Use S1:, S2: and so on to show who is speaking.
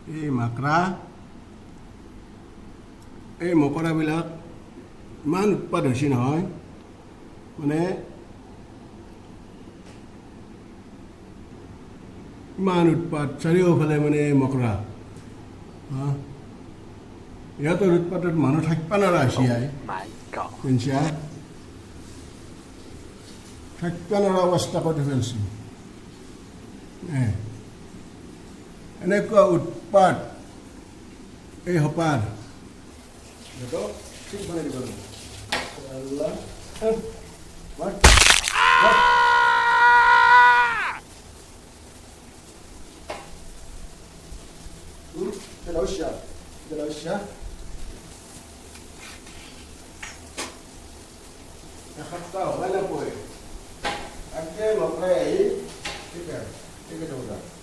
S1: এই মাকৰা এই মকৰাবিলাক ইমান উৎপাত হৈছে নহয় মানে ইমান উৎপাত চাৰিওফালে মানে মকৰা ইহঁতৰ উৎপাতত মানুহ থাকিব নোৱাৰা হৈছে শুনিছা থাকিব নোৱাৰা অৱস্থা কৰি পেলাইছে এনেকুৱা উৎপাত এই সোপাৰ ঠিক বনাই দিব এসপ্তাহ হ'লে নপৰে তাকে নপৰে আহি ঠিক আছে ঠিক আছে